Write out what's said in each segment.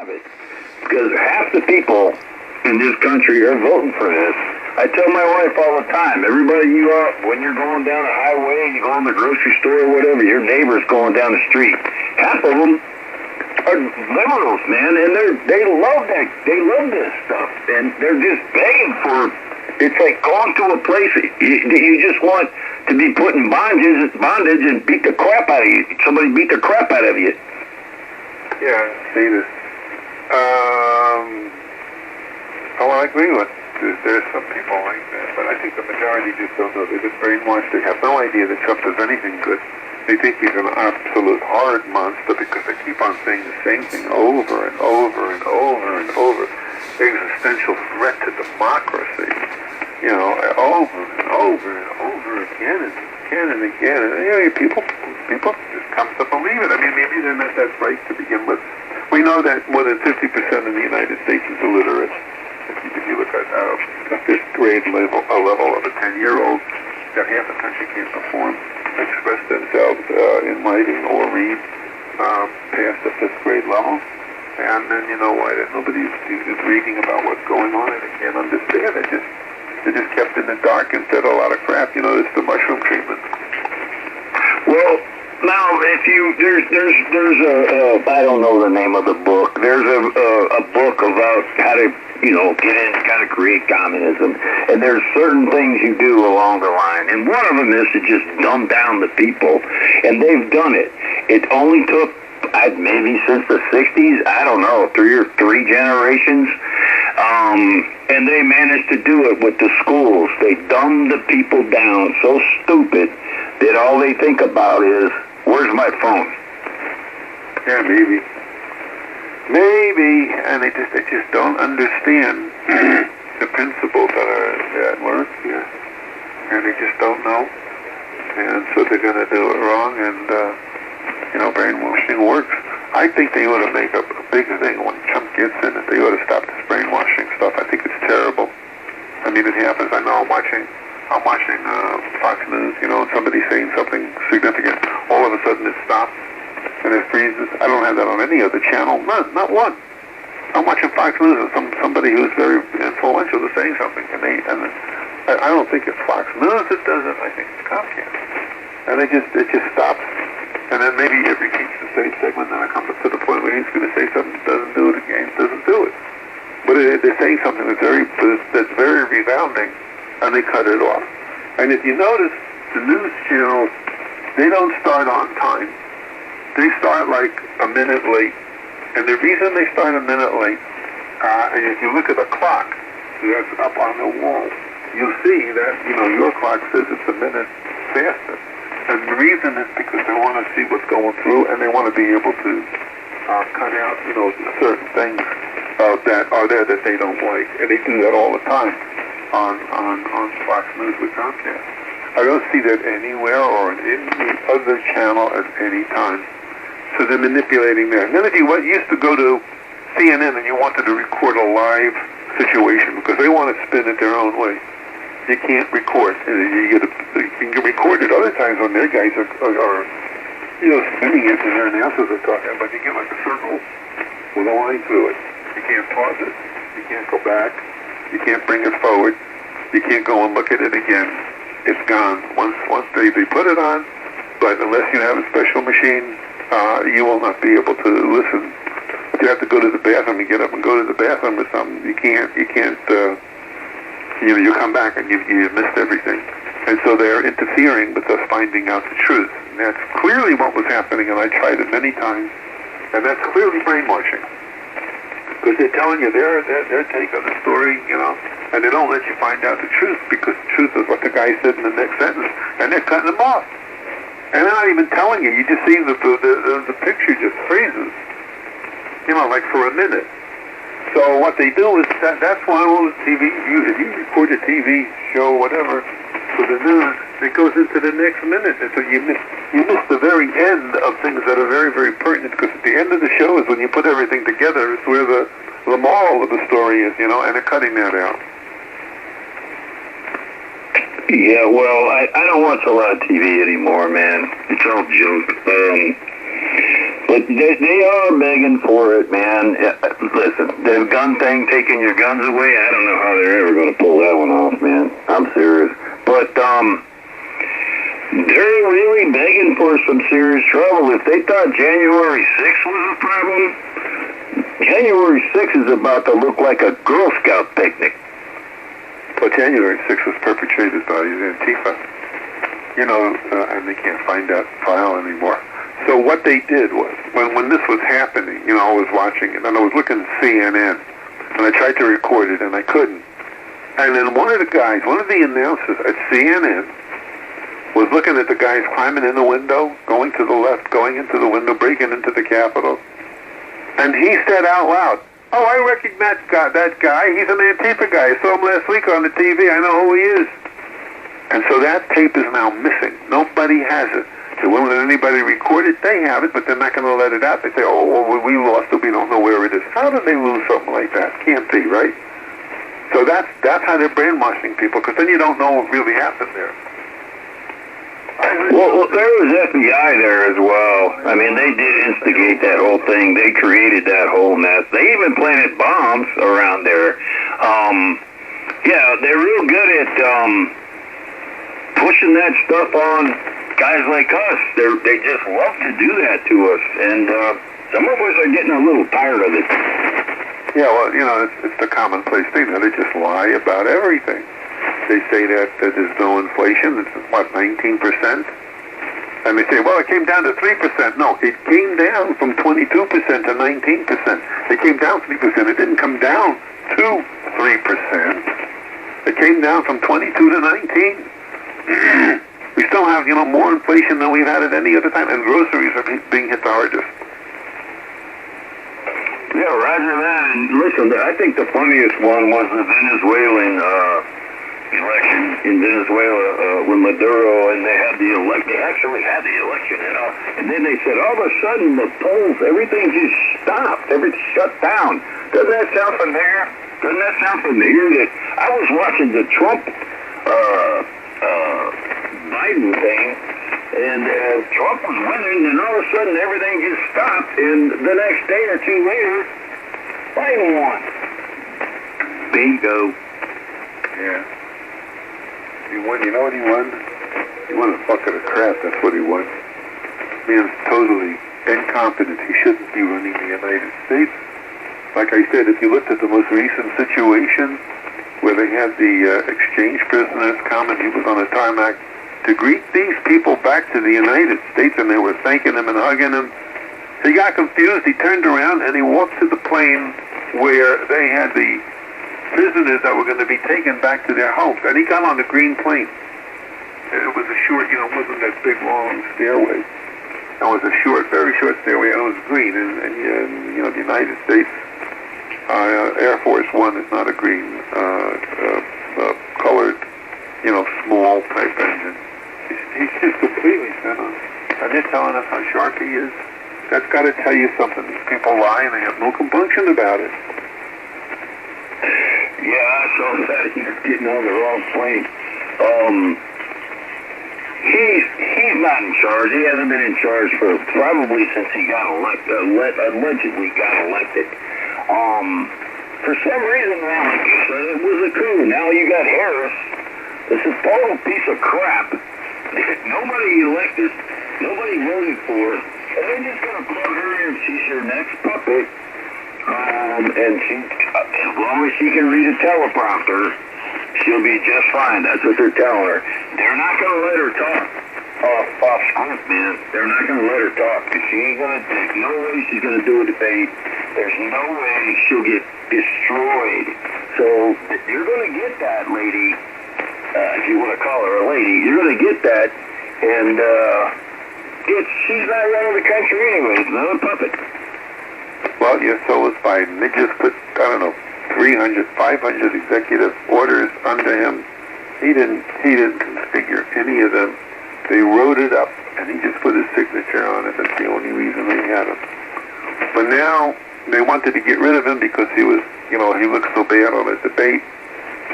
have it. Because half the people in this country are voting for this. I tell my wife all the time, everybody when you're going down a highway and you go in the grocery store or whatever, your neighbor's going down the street. Half of them are liberals, man, and they love that. They love this stuff, and they're just begging for. It's like going to a place you just want to be put in bondage and beat the crap out of you. Somebody beat the crap out of you. Yeah, see this. I agree with. There's some people like that, but I think the majority just don't know. They've been brainwashed. They have no idea that Trump does anything good. They think he's an absolute hard monster because they keep on saying the same thing over and over and over and over. Existential threat to democracy. You know, over and over and over again and again and again. And people just come to believe it. I mean, maybe they're not that bright to begin with. We know that more than 50% of the United States is illiterate. If you look at a fifth grade level of a 10-year-old, that half the country can't perform, express themselves in writing or read past the fifth grade level. And then you know why? That nobody is reading about what's going on and they can't understand. They're just kept in the dark and fed a lot of crap. You know, it's the mushroom treatment. Well, now if there's a I don't know the name of the book. There's a book about how to get in, kind of create communism. And there's certain things you do along the line. And one of them is to just dumb down the people. And they've done it. It only took, maybe since the 60s, I don't know, three generations. And they managed to do it with the schools. They dumb the people down so stupid that all they think about is, where's my phone? Yeah, maybe, and they just don't understand the principles that are at work here, and they just don't know, and so they're going to do it wrong, and brainwashing works. I think they ought to make a big thing when Trump gets in it. They ought to stop this brainwashing stuff. I think it's terrible. I mean, it happens. I know I'm watching Fox News, and somebody's saying something significant. All of a sudden it stops and it freezes. I don't have that on any other channel. None, not one. I'm watching Fox News and somebody who's very influential is saying something, and I don't think it's Fox News that does it. I think it's Comcast, and it just stops. And then maybe if he keeps the same segment, then it comes up to the point where he's going to say something, doesn't do it again, doesn't do it. But they're saying something that's very resounding, and they cut it off. And if you notice, the news channels, they don't start on time. They start like a minute late. And the reason they start a minute late, and if you look at the clock that's up on the wall, you'll see that, your clock says it's a minute faster. And the reason is because they want to see what's going through, and they want to be able to cut out, certain things that are there that they don't like. And they do that all the time on Fox News with Comcast. I don't see that anywhere or in any other channel at any time. So they're manipulating there. And then if you used to go to CNN and you wanted to record a live situation because they want to spin it their own way, you can't record. You can record it other times when their guys are spinning it and their announcers are talking, but you get like a circle with a line through it. You can't pause it. You can't go back. You can't bring it forward. You can't go and look at it again. It's gone. Once they put it on, but unless you have a special machine, you will not be able to listen. If you have to go to the bathroom and get up and go to the bathroom or something, you can't. You come back and you've missed everything. And so they're interfering with us finding out the truth. And that's clearly what was happening, and I tried it many times, and that's clearly brainwashing. Because they're telling you their take on the story, and they don't let you find out the truth, because the truth is what the guy said in the next sentence, and they're cutting them off. And they're not even telling you. You just see the picture just freezes, like for a minute. So what they do is that's why all the TV, if you record a TV show, whatever, for the news, it goes into the next minute. And so you miss the very end of things that are very, very pertinent, because at the end of the show is when you put everything together. It's where the moral of the story is, and they're cutting that out. Yeah, well, I don't watch a lot of TV anymore, man. It's all junk. But they are begging for it, man. Listen, the gun thing, taking your guns away, I don't know how they're ever going to pull that one off, man. I'm serious. But they're really begging for some serious trouble. If they thought January 6th was a problem, January 6th is about to look like a Girl Scout picnic. Well, January 6th was perpetrated by Antifa. You know, and they can't find that file anymore. So what they did was, when this was happening, you know, I was watching it, and I was looking at CNN, and I tried to record it, and I couldn't. And then one of the announcers at CNN, was looking at the guys climbing in the window, going to the left, going into the window, breaking into the Capitol. And he said out loud, "Oh, I recognize that guy. He's an Antifa guy. I saw him last week on the TV. I know who he is." And so that tape is now missing. Nobody has it. They won't let anybody record it. They have it, but they're not going to let it out. They say, "Oh, well, we lost it. We don't know where it is." How did they lose something like that? Can't be, right? So that's how they're brainwashing people, because then you don't know what really happened there. Well, there was FBI there as well. I mean, they did instigate that whole thing. They created that whole mess. They even planted bombs around there. Yeah, they're real good at pushing that stuff on guys like us. They just love to do that to us, and some of us are getting a little tired of it. Yeah, well, you know, it's the commonplace thing. They just lie about everything. They say that there's no inflation. It's, 19%? And they say, well, it came down to 3%. No, it came down from 22% to 19%. It came down 3%. It didn't come down to 3%. It came down from 22 to 19. We still have, more inflation than we've had at any other time, and groceries are being hit the hardest. Yeah, roger that. And listen, I think the funniest one was the Venezuelan election in Venezuela with Maduro, and they actually had the election, and then they said all of a sudden the polls, everything just stopped, everything shut down. Doesn't that sound familiar? That I was watching the Trump Biden thing, and Trump was winning, and all of a sudden everything just stopped, and the next day or two later, Biden won. Bingo. Yeah. He won. You know what he won? He won a bucket of crap. That's what he won. Man's totally incompetent. He shouldn't be running the United States. Like I said, if you looked at the most recent situation where they had the exchange prisoners come, and he was on a tarmac to greet these people back to the United States, and they were thanking him and hugging him. He got confused. He turned around and he walked to the plane where they had the prisoners that were going to be taken back to their homes, and he got on the green plane. It was a short, it wasn't that big, long stairway. It was a short, very short stairway, and it was green. And the United States Air Force One is not a green, colored, small type engine. He's just completely sent on. And they're telling us how sharp he is. That's got to tell you something. These people lie, and they have no compunction about it. Yeah, I saw that. He's getting on the wrong plane. He's not in charge. He hasn't been in charge for probably since he got allegedly got elected. For some reason, now, like you said, it was a coup. Now you got Harris. This is a total piece of crap. Nobody elected, nobody voted for it, and they're just going to plug her in. She's your next puppet. And she, as long as she can read a teleprompter, she'll be just fine. That's what they're telling her. They're not going to let her talk off script, man. They're not going to let her talk, because she ain't going to, there's no way she's going to do a debate. There's no way she'll get destroyed. So you're going to get that lady, if you want to call her a lady, you're going to get that, and she's not running the country anyway. It's another puppet. Well, yeah, so was Biden. They just put, 300, 500 executive orders under him. He didn't configure any of them. They wrote it up, and he just put his signature on it. That's the only reason they had him. But now they wanted to get rid of him because he was, he looked so bad on a debate,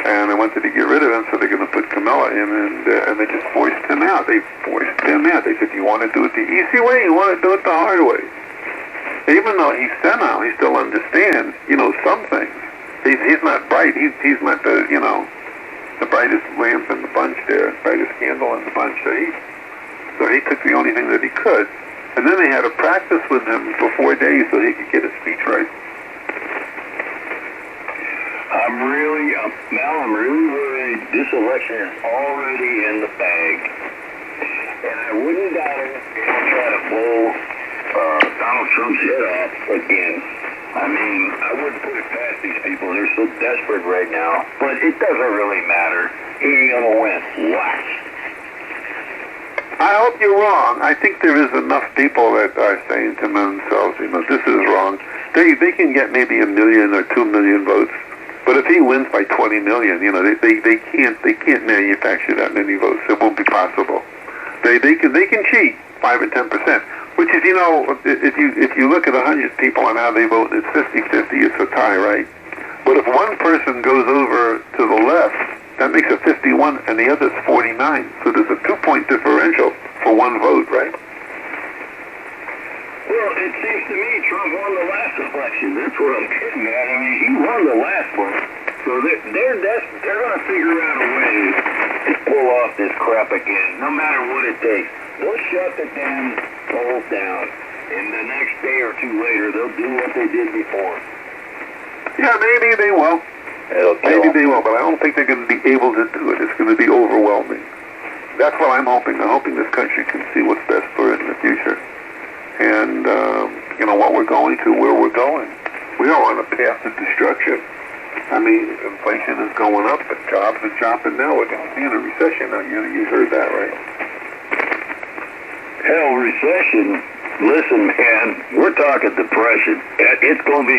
and they wanted to get rid of him, so they're going to put Kamala in, and they just forced him out. They forced him out. They said, you want to do it the easy way, you want to do it the hard way. Even though he's senile, he still understands, some things. He's not bright. He's not the brightest lamp in the bunch there, brightest candle in the bunch. So he took the only thing that he could. And then they had to practice with him for 4 days so he could get his speech right. I'm really worried this election is already in the bag. And I wouldn't doubt it if they try to blow Donald Trump's head off again. I mean, I wouldn't put it past these people. They're so desperate right now. But it doesn't really matter. He ain't gonna win. Watch. I hope you're wrong. I think there is enough people that are saying to themselves, this is wrong. They can get maybe 1 million or 2 million votes. But if he wins by 20 million, they can't manufacture that many votes. It won't be possible. They can cheat 5 or 10%. Which is, if you look at 100 people and how they vote, it's 50-50. It's a tie, right? But if one person goes over to the left, that makes it 51, and the other's 49. So there's a 2-point differential for one vote, right? Well, it seems to me Trump won the last election. That's what I'm getting at. I mean, he won the last one. So they're going to figure out a way to pull off this crap again, no matter what it takes. They'll shut the damn polls down, and the next day or two later, they'll do what they did before. Yeah, maybe they will. Maybe they will, but I don't think they're going to be able to do it. It's going to be overwhelming. That's what I'm hoping. I'm hoping this country can see what's best for it in the future. And, what we're going to, where we're going. We are on a path to destruction. I mean, inflation is going up, but jobs are dropping now. We're going to be in a recession now. You heard that, right? Hell, recession. Listen, man, we're talking depression. It's going to be...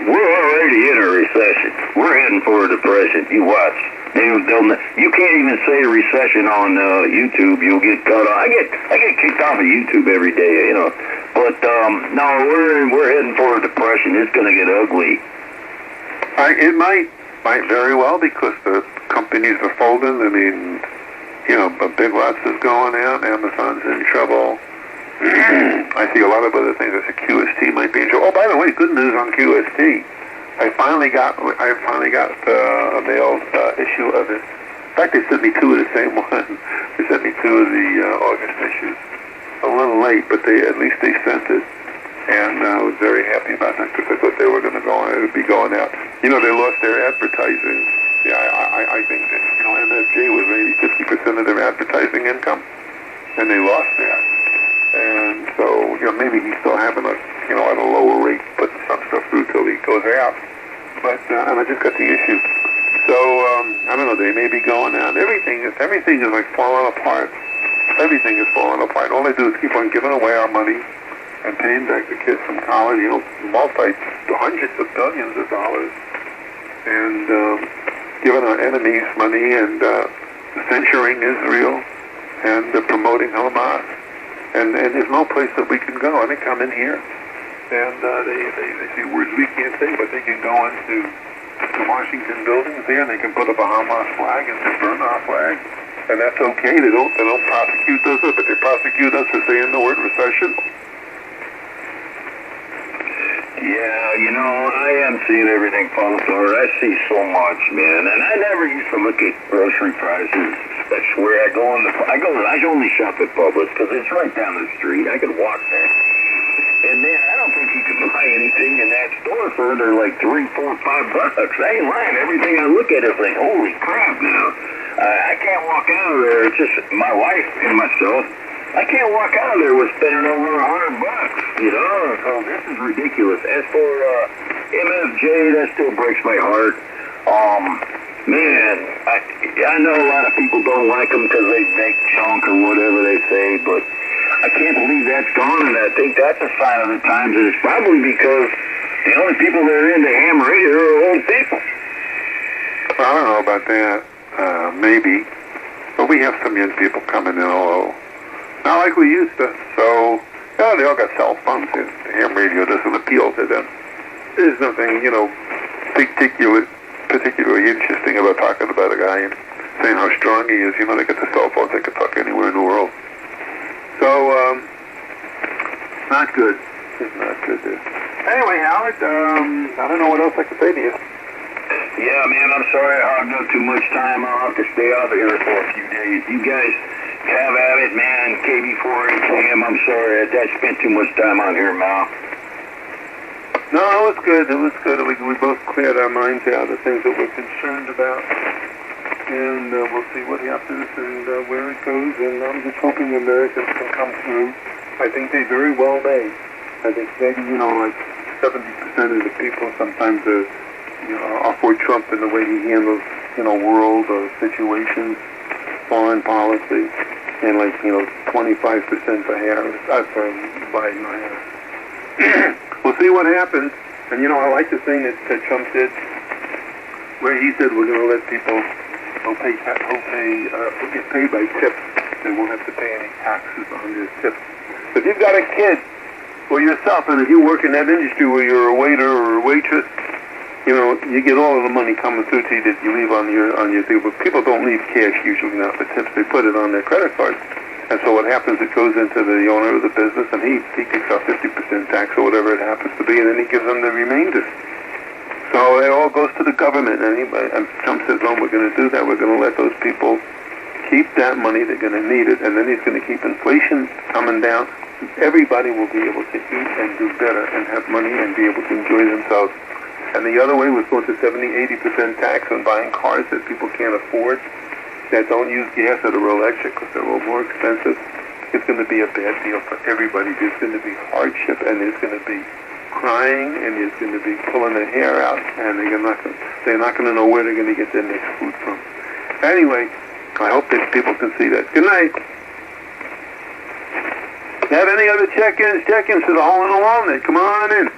we're already in a recession. We're heading for a depression. You watch. You can't even say recession on YouTube. You'll get cut off. I get kicked off of YouTube every day, But no, we're heading for a depression. It's going to get ugly. It might very well, because the companies are folding. I mean, Big Lots is going out. Amazon's in trouble. I see a lot of other things. I see QST might be in trouble. Oh, by the way, good news on QST. I finally got a mailed issue of it. In fact, they sent me 2 of the same one. They sent me 2 of the August issues. A little late, but at least they sent it. And I was very happy about that, because I thought they were going to be going out. They lost their advertising. Yeah, I think that, MFJ was maybe 50% of their advertising income, and they lost that. And so, maybe he's still having at a lower rate, putting some stuff through till he goes out. But, and I just got the issue. So, I don't know, they may be going out. Everything is like falling apart. Everything is falling apart. All they do is keep on giving away our money and paying back the kids from college, hundreds of billions of dollars. And giving our enemies money, and censuring Israel, and promoting Hamas. And there's no place that we can go. And they come in here, and they say words we can't say, but they can go into the Washington buildings there, and they can put up a Hamas flag and burn our flag, and that's okay. They don't prosecute us, but they prosecute us for saying the word recession. Yeah, I am seeing everything fall apart. I see so much, man, and I never used to look at grocery prices. I swear, I only shop at Publix because it's right down the street. I could walk there. And man, I don't think you can buy anything in that store for under like $3, $4, $5. I ain't lying. Everything I look at is like, holy crap now. I can't walk out of there. It's just my wife and myself. I can't walk out of there with spending over $100. So this is ridiculous. As for MFJ, that still breaks my heart. Man, I know a lot of people don't like them because they make junk or whatever they say, but I can't believe that's gone, and I think that's a sign of the times, and it's probably because the only people that are into ham radio are old people. I don't know about that. Maybe. But we have some young people coming in, although not like we used to. So, they all got cell phones, and ham radio doesn't appeal to them. There's nothing, particularly interesting about talking about a guy and saying how strong he is. They get the cell phones, they can talk anywhere in the world. So, not good. It's not good there. Anyway, Howard, I don't know what else I can say to you. Yeah, man, I'm sorry I hogged up too much time. I'll have to stay out of here for a few days. You guys have at it, man. KB4HAM, I'm sorry. I spent too much time on here, Mal. No, it was good. It was good. We both cleared our minds out of the things that we're concerned about. And we'll see what happens and where it goes. And I'm just hoping Americans can come through. I think they very well may. I think maybe, like 70% of the people sometimes are for Trump in the way he handles, world situations, foreign policy, and 25% for Harris, for Biden or Harris. We'll see what happens. And I like the thing that Trump did, where he said we're going to let people get paid by tips. They won't have to pay any taxes on their tips. If you've got a kid or yourself, and if you work in that industry where you're a waiter or a waitress, you get all of the money coming through to you that you leave on your thing. But people don't leave cash usually not for tips. They put it on their credit cards. And so what happens, it goes into the owner of the business, and he takes out 50% tax or whatever it happens to be, and then he gives them the remainder. So it all goes to the government. And Trump says, "Oh, we're going to do that. We're going to let those people keep that money. They're going to need it, and then he's going to keep inflation coming down. Everybody will be able to eat and do better and have money and be able to enjoy themselves." And the other way was going to 70-80% tax on buying cars that people can't afford, that don't use gas that are electric because they're a little more expensive. It's going to be a bad deal for everybody. There's going to be hardship, and there's going to be crying, and there's going to be pulling their hair out, and they're not going to know where they're going to get their next food from. Anyway, I hope that people can see that. Good night. Have any other check-ins to the hole in the walnut? Come on in.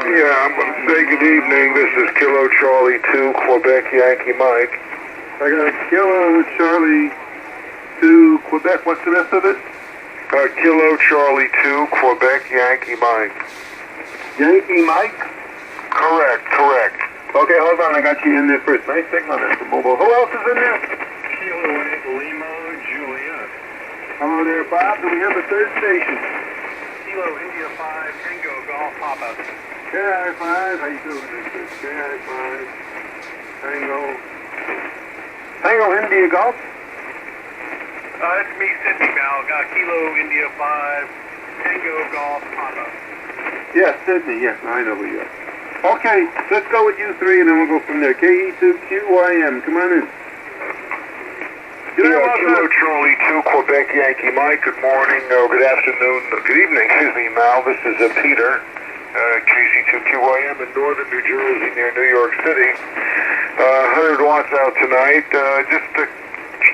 Yeah, I'm going to say good evening. This is Kilo Charlie 2, Quebec Yankee Mike. I got a Kilo Charlie 2, Quebec. What's the rest of it? Kilo Charlie 2, Quebec Yankee Mike. Yankee Mike? Correct. Okay, hold on. I got you in there first. Nice signal there for mobile. Who else is in there? Kilo 8, Lima, Juliet. Hello there, Bob. Do we have a third station? Kilo India 5, Tango Golf Papa. KI5, how you doing? This is KI5, Tango India Golf? It's me, Sydney Mal. Got Kilo India 5, Tango Golf Papa. Yes, Sydney, yes, I know who you are. Okay, let's go with you three and then we'll go from there. KE2QYM, come on in. Yeah, Kilo Charlie 2, Quebec Yankee Mike. Good morning, good afternoon, good evening, excuse me, Mal. This is Peter, KC2QYM in northern New Jersey near New York City. 100 watts out tonight. Just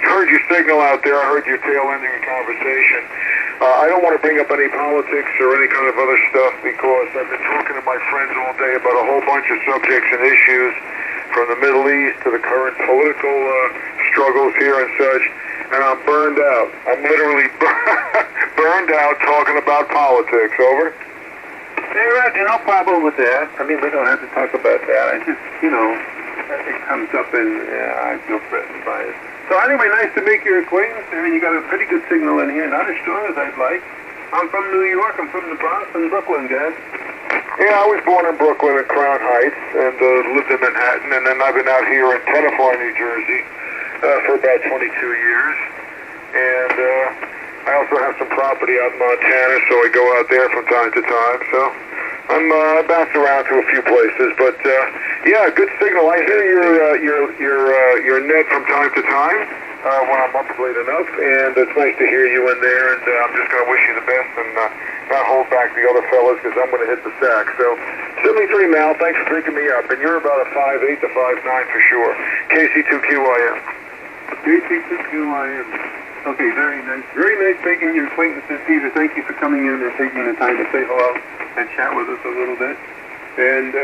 heard your signal out there. I heard your tail end of your conversation. I don't want to bring up any politics or any kind of other stuff because I've been talking to my friends all day about a whole bunch of subjects and issues from the Middle East to the current political struggles here and such, and I'm burned out. I'm literally burned out talking about politics. Over. Hey, Roger, no problem with that. I mean, we don't have to talk about that. I just, it comes up and I feel threatened by it. So anyway, nice to make your acquaintance. I mean, you got a pretty good signal in here, not as strong as I'd like. I'm from New York. I'm from the Bronx and Brooklyn, guys. Yeah, I was born in Brooklyn at Crown Heights and lived in Manhattan, and then I've been out here in Tenafly, New Jersey for about 22 years. And I also have some property out in Montana, so I go out there from time to time. So I bounce around to a few places, but yeah, good signal. I hear your net from time to time when I'm up late enough, and it's nice to hear you in there. And I'm just going to wish you the best and not hold back the other fellas because I'm going to hit the sack. So 73 Mal, thanks for picking me up, and you're about a 5'8" to 5'9" for sure. KC2QYM. KC2QYM. Okay, very nice. Very nice making your acquaintance, Peter. Thank you for coming in and taking the time to say hello and chat with us a little bit. And,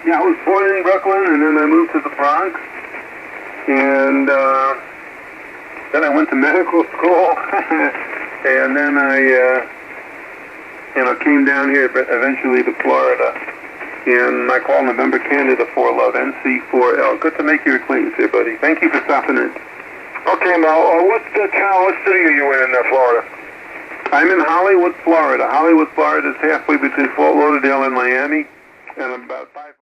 yeah, I was born in Brooklyn, and then I moved to the Bronx. And then I went to medical school. And then I, came down here, but eventually to Florida. And I call November Canada 4 Love, NC4L. Good to make your acquaintance here, buddy. Thank you for stopping in. Okay, Mal, what town, what city are you in Florida? I'm in Hollywood, Florida. Hollywood, Florida is halfway between Fort Lauderdale and Miami, and I'm about 5